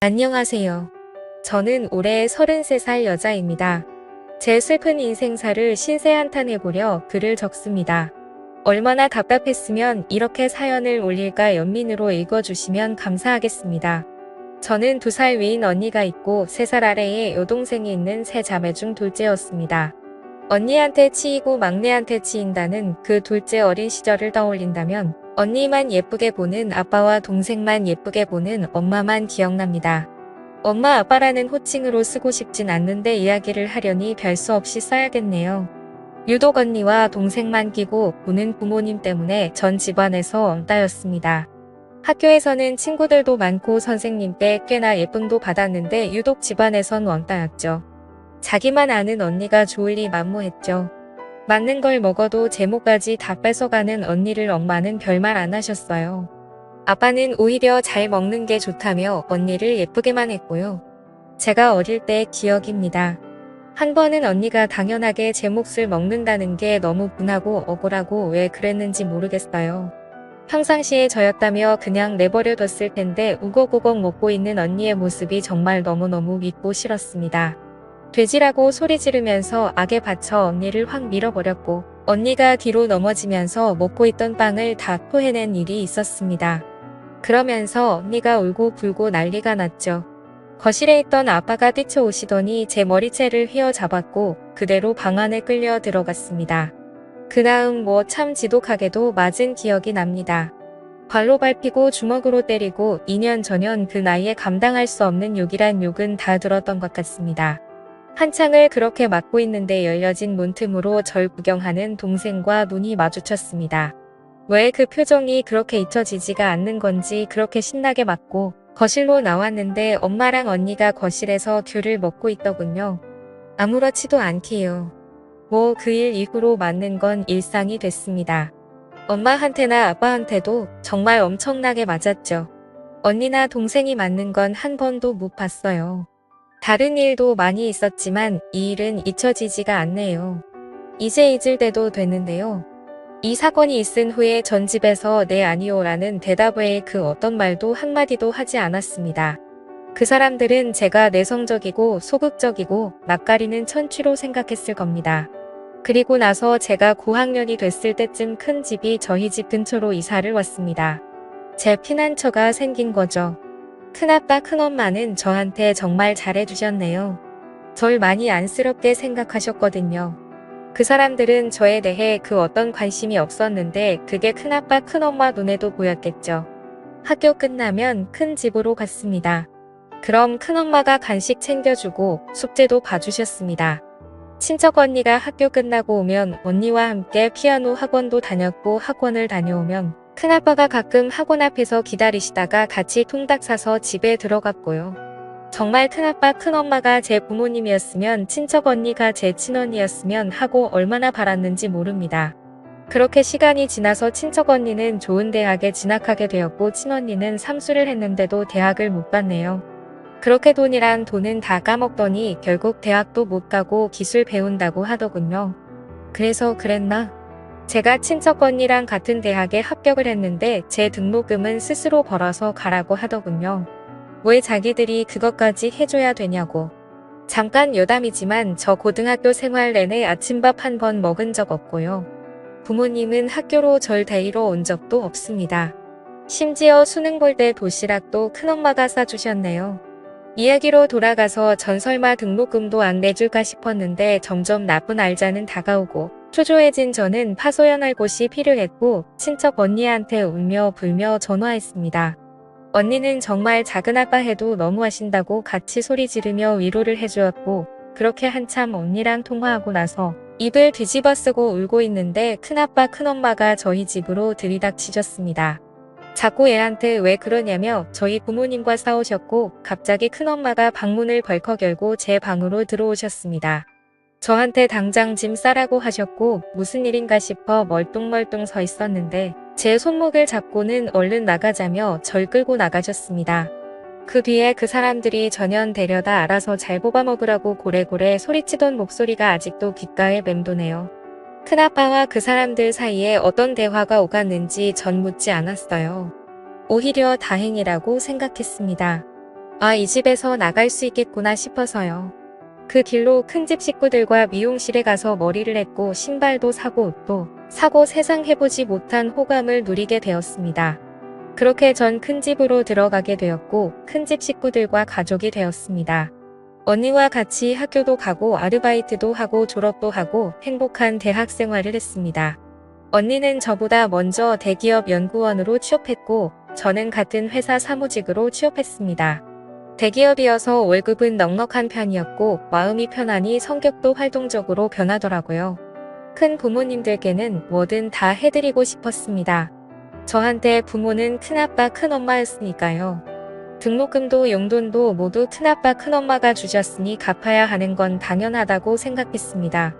안녕하세요. 저는 올해 33살 여자입니다. 제 슬픈 인생사를 신세한탄해보려 글을 적습니다. 얼마나 답답했으면 이렇게 사연을 올릴까 연민으로 읽어주시면 감사하겠습니다. 저는 2살 위인 언니가 있고 3살 아래에 여동생이 있는 세 자매 중 둘째였습니다. 언니한테 치이고 막내한테 치인다는 그 둘째 어린 시절을 떠올린다면 언니만 예쁘게 보는 아빠와 동생만 예쁘게 보는 엄마만 기억납니다. 엄마 아빠라는 호칭으로 쓰고 싶진 않는데 이야기를 하려니 별 수 없이 써야겠네요. 유독 언니와 동생만 끼고 보는 부모님 때문에 전 집안에서 왕따였습니다. 학교에서는 친구들도 많고 선생님께 꽤나 예쁨도 받았는데 유독 집안에선 왕따였죠. 자기만 아는 언니가 좋으리 만무했죠. 맞는 걸 먹어도 제목까지 다 뺏어가는 언니를 엄마는 별말 안 하셨어요. 아빠는 오히려 잘 먹는 게 좋다며 언니를 예쁘게만 했고요. 제가 어릴 때 기억입니다. 한 번은 언니가 당연하게 제 몫을 먹는다는 게 너무 분하고 억울하고 왜 그랬는지 모르겠어요. 평상시에 저였다며 그냥 내버려뒀을 텐데 우걱우걱 먹고 있는 언니의 모습이 정말 너무너무 믿고 싫었습니다. 돼지라고 소리 지르면서 악에 받쳐 언니를 확 밀어버렸고 언니가 뒤로 넘어지면서 먹고 있던 빵을 다 토해낸 일이 있었습니다. 그러면서 언니가 울고 불고 난리가 났죠. 거실에 있던 아빠가 뛰쳐오시더니 제 머리채를 휘어잡았고 그대로 방 안에 끌려 들어갔습니다. 그 다음 뭐 참 지독하게도 맞은 기억이 납니다. 발로 밟히고 주먹으로 때리고 2년 전년 그 나이에 감당할 수 없는 욕이란 욕은 다 들었던 것 같습니다. 한창을 그렇게 맞고 있는데 열려진 문틈으로 절 구경하는 동생과 눈이 마주쳤습니다. 왜 그 표정이 그렇게 잊혀지지가 않는 건지 그렇게 신나게 맞고 거실로 나왔는데 엄마랑 언니가 거실에서 귤을 먹고 있더군요. 아무렇지도 않게요. 뭐 그 일 이후로 맞는 건 일상이 됐습니다. 엄마한테나 아빠한테도 정말 엄청나게 맞았죠. 언니나 동생이 맞는 건 한 번도 못 봤어요. 다른 일도 많이 있었지만 이 일은 잊혀지지가 않네요. 이제 잊을 때도 됐는데요. 이 사건이 있은 후에 전 집에서 네 아니오라는 대답 외에 그 어떤 말도 한마디도 하지 않았습니다. 그 사람들은 제가 내성적이고 소극적이고 낯가리는 천취로 생각했을 겁니다. 그리고 나서 제가 고학년이 됐을 때쯤 큰 집이 저희 집 근처로 이사를 왔습니다. 제 피난처가 생긴 거죠. 큰아빠 큰엄마는 저한테 정말 잘해주셨네요. 절 많이 안쓰럽게 생각하셨거든요. 그 사람들은 저에 대해 그 어떤 관심이 없었는데 그게 큰아빠 큰엄마 눈에도 보였겠죠. 학교 끝나면 큰 집으로 갔습니다. 그럼 큰엄마가 간식 챙겨주고 숙제도 봐주셨습니다. 친척 언니가 학교 끝나고 오면 언니와 함께 피아노 학원도 다녔고 학원을 다녀오면 큰아빠가 가끔 학원 앞에서 기다리시다가 같이 통닭 사서 집에 들어갔고요. 정말 큰아빠 큰엄마가 제 부모님이었으면 친척 언니가 제 친언니였으면 하고 얼마나 바랐는지 모릅니다. 그렇게 시간이 지나서 친척 언니는 좋은 대학에 진학하게 되었고 친언니는 삼수를 했는데도 대학을 못 갔네요. 그렇게 돈은 다 까먹더니 결국 대학도 못 가고 기술 배운다고 하더군요. 그래서 그랬나? 제가 친척 언니랑 같은 대학에 합격을 했는데 제 등록금은 스스로 벌어서 가라고 하더군요. 왜 자기들이 그것까지 해줘야 되냐고. 잠깐 여담이지만 저 고등학교 생활 내내 아침밥 한 번 먹은 적 없고요. 부모님은 학교로 절 데리러 온 적도 없습니다. 심지어 수능 볼 때 도시락도 큰엄마가 싸주셨네요. 이야기로 돌아가서 전 설마 등록금도 안 내줄까 싶었는데 점점 나쁜 알자는 다가오고 초조해진 저는 파소연할 곳이 필요했고 친척 언니한테 울며 불며 전화했습니다. 언니는 정말 작은아빠 해도 너무하신다고 같이 소리 지르며 위로를 해주었고 그렇게 한참 언니랑 통화하고 나서 입을 뒤집어 쓰고 울고 있는데 큰아빠 큰엄마가 저희 집으로 들이닥치셨습니다. 자꾸 애한테 왜 그러냐며 저희 부모님과 싸우셨고 갑자기 큰엄마가 방문을 벌컥 열고 제 방으로 들어오셨습니다. 저한테 당장 짐 싸라고 하셨고 무슨 일인가 싶어 멀뚱멀뚱 서 있었는데 제 손목을 잡고는 얼른 나가자며 절 끌고 나가셨습니다. 그 뒤에 그 사람들이 전현 데려다 알아서 잘 뽑아먹으라고 고래고래 소리치던 목소리가 아직도 귓가에 맴도네요. 큰아빠와 그 사람들 사이에 어떤 대화가 오갔는지 전 묻지 않았어요. 오히려 다행이라고 생각했습니다. 아, 이 집에서 나갈 수 있겠구나 싶어서요. 그 길로 큰 집 식구들과 미용실에 가서 머리를 했고 신발도 사고 옷도 사고 세상 해보지 못한 호감을 누리게 되었습니다. 그렇게 전 큰 집으로 들어가게 되었고 큰 집 식구들과 가족이 되었습니다. 언니와 같이 학교도 가고 아르바이트도 하고 졸업도 하고 행복한 대학 생활을 했습니다. 언니는 저보다 먼저 대기업 연구원으로 취업했고 저는 같은 회사 사무직으로 취업했습니다. 대기업이어서 월급은 넉넉한 편이었고 마음이 편하니 성격도 활동적으로 변하더라고요. 큰 부모님들께는 뭐든 다 해드리고 싶었습니다. 저한테 부모는 큰아빠 큰엄마였으니까요. 등록금도 용돈도 모두 큰아빠 큰엄마가 주셨으니 갚아야 하는 건 당연하다고 생각했습니다.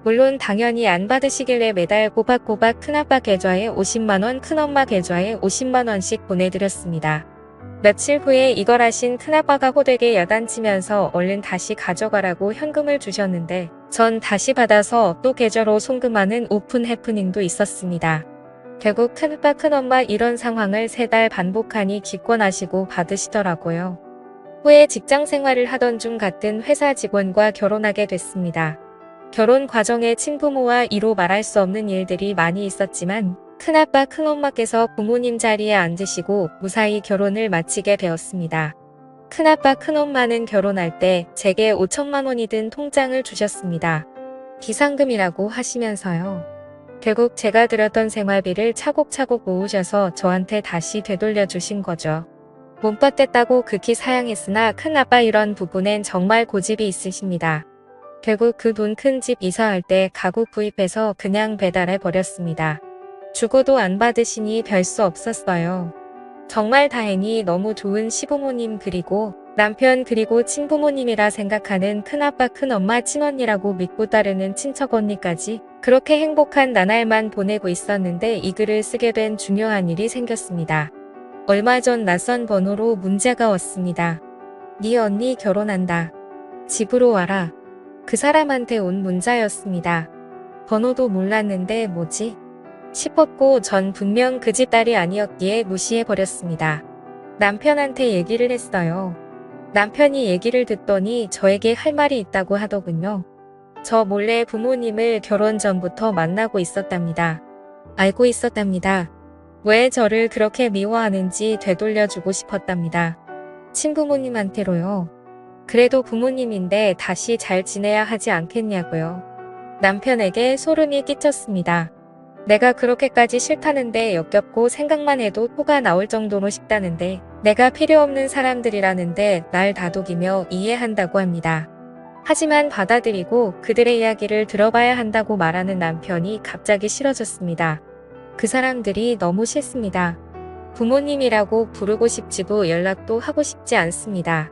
물론 당연히 안 받으시길래 매달 꼬박꼬박 큰아빠 계좌에 50만원 큰엄마 계좌에 50만원씩 보내드렸습니다. 며칠 후에 이걸 하신 큰아빠가 호되게 야단치면서 얼른 다시 가져가라고 현금을 주셨는데 전 다시 받아서 또 계좌로 송금하는 오픈 해프닝도 있었습니다. 결국 큰아빠 큰엄마 이런 상황을 3달 반복하니 기권하시고 받으시더라고요. 후에 직장 생활을 하던 중 같은 회사 직원과 결혼하게 됐습니다. 결혼 과정에 친부모와 이로 말할 수 없는 일들이 많이 있었지만 큰아빠 큰엄마께서 부모님 자리에 앉으시고 무사히 결혼을 마치게 되었습니다. 큰아빠 큰엄마는 결혼할 때 제게 5천만 원이 든 통장을 주셨습니다. 비상금이라고 하시면서요. 결국 제가 들였던 생활비를 차곡차곡 모으셔서 저한테 다시 되돌려 주신 거죠. 몸빠댔다고 극히 사양했으나 큰아빠 이런 부분엔 정말 고집이 있으십니다. 결국 그 돈 큰 집 이사할 때 가구 구입해서 그냥 배달해 버렸습니다. 주고도 안 받으시니 별 수 없었어요. 정말 다행히 너무 좋은 시부모님 그리고 남편 그리고 친부모님이라 생각하는 큰아빠 큰엄마 친언니라고 믿고 따르는 친척 언니까지 그렇게 행복한 나날만 보내고 있었는데 이 글을 쓰게 된 중요한 일이 생겼습니다. 얼마 전 낯선 번호로 문자가 왔습니다. 네 언니 결혼한다. 집으로 와라. 그 사람한테 온 문자였습니다. 번호도 몰랐는데 뭐지? 싶었고 전 분명 그 집 딸이 아니었기에 무시해버렸습니다. 남편한테 얘기를 했어요. 남편이 얘기를 듣더니 저에게 할 말이 있다고 하더군요. 저 몰래 부모님을 결혼 전부터 만나고 있었답니다. 알고 있었답니다. 왜 저를 그렇게 미워하는지 되돌려주고 싶었답니다. 친부모님한테로요. 그래도 부모님인데 다시 잘 지내야 하지 않겠냐고요. 남편에게 소름이 끼쳤습니다. 내가 그렇게까지 싫다는데 역겹고 생각만 해도 토가 나올 정도로 싶다는데 내가 필요 없는 사람들이라는데 날 다독이며 이해한다고 합니다. 하지만 받아들이고 그들의 이야기를 들어봐야 한다고 말하는 남편이 갑자기 싫어졌습니다. 그 사람들이 너무 싫습니다. 부모님이라고 부르고 싶지도 연락도 하고 싶지 않습니다.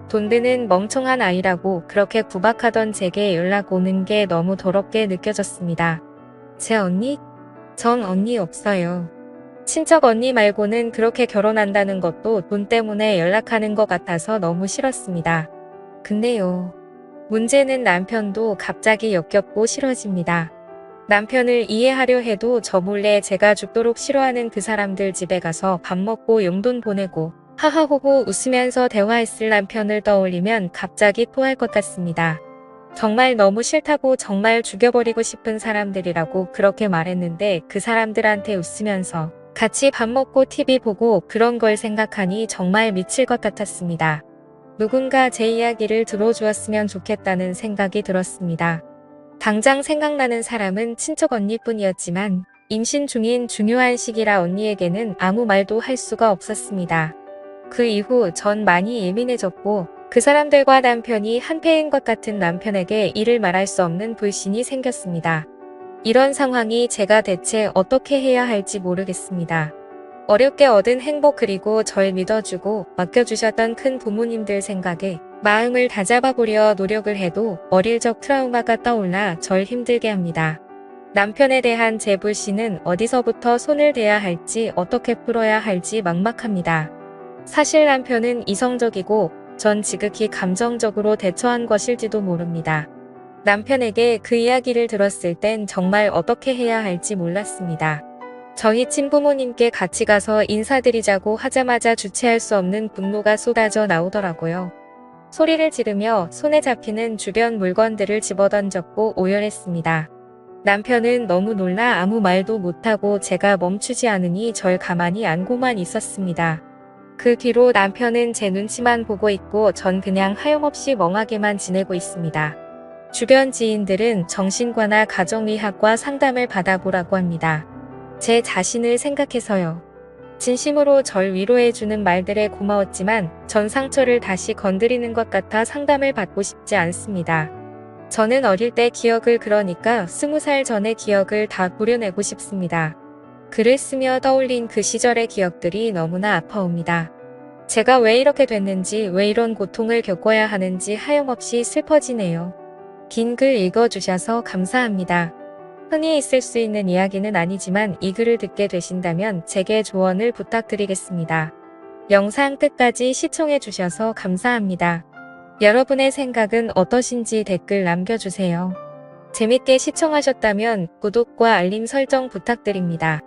돈 드는 멍청한 아이라고 그렇게 구박하던 제게 연락 오는 게 너무 더럽게 느껴졌습니다. 제 언니? 전 언니 없어요. 친척 언니 말고는 그렇게 결혼한다는 것도 돈 때문에 연락하는 것 같아서 너무 싫었습니다. 근데요. 문제는 남편도 갑자기 역겹고 싫어집니다. 남편을 이해하려 해도 저 몰래 제가 죽도록 싫어하는 그 사람들 집에 가서 밥 먹고 용돈 보내고 하하호호 웃으면서 대화했을 남편을 떠올리면 갑자기 토할 것 같습니다. 정말 너무 싫다고 정말 죽여버리고 싶은 사람들이라고 그렇게 말했는데 그 사람들한테 웃으면서 같이 밥 먹고 TV 보고 그런 걸 생각하니 정말 미칠 것 같았습니다. 누군가 제 이야기를 들어주었으면 좋겠다는 생각이 들었습니다. 당장 생각나는 사람은 친척 언니뿐이었지만 임신 중인 중요한 시기라 언니에게는 아무 말도 할 수가 없었습니다. 그 이후 전 많이 예민해졌고 그 사람들과 남편이 한패인 것 같은 남편에게 이를 말할 수 없는 불신이 생겼습니다. 이런 상황이 제가 대체 어떻게 해야 할지 모르겠습니다. 어렵게 얻은 행복 그리고 절 믿어주고 맡겨주셨던 큰 부모님들 생각에 마음을 다잡아보려 노력을 해도 어릴 적 트라우마가 떠올라 절 힘들게 합니다. 남편에 대한 제 불신은 어디서부터 손을 대야 할지 어떻게 풀어야 할지 막막합니다. 사실 남편은 이성적이고 전 지극히 감정적으로 대처한 것일지도 모릅니다. 남편에게 그 이야기를 들었을 땐 정말 어떻게 해야 할지 몰랐습니다. 저희 친부모님께 같이 가서 인사드리자고 하자마자 주체할 수 없는 분노가 쏟아져 나오더라고요. 소리를 지르며 손에 잡히는 주변 물건들을 집어던졌고 오열했습니다. 남편은 너무 놀라 아무 말도 못하고 제가 멈추지 않으니 절 가만히 안고만 있었습니다. 그 뒤로 남편은 제 눈치만 보고 있고 전 그냥 하염없이 멍하게만 지내고 있습니다. 주변 지인들은 정신과나 가정의학과 상담을 받아보라고 합니다. 제 자신을 생각해서요. 진심으로 절 위로해주는 말들에 고마웠지만 전 상처를 다시 건드리는 것 같아 상담을 받고 싶지 않습니다. 저는 어릴 때 기억을 그러니까 20살 전의 기억을 다 도려내고 싶습니다. 글을 쓰며 떠올린 그 시절의 기억들이 너무나 아파옵니다. 제가 왜 이렇게 됐는지, 왜 이런 고통을 겪어야 하는지 하염없이 슬퍼지네요. 긴 글 읽어주셔서 감사합니다. 흔히 있을 수 있는 이야기는 아니지만 이 글을 듣게 되신다면 제게 조언을 부탁드리겠습니다. 영상 끝까지 시청해주셔서 감사합니다. 여러분의 생각은 어떠신지 댓글 남겨주세요. 재밌게 시청하셨다면 구독과 알림 설정 부탁드립니다.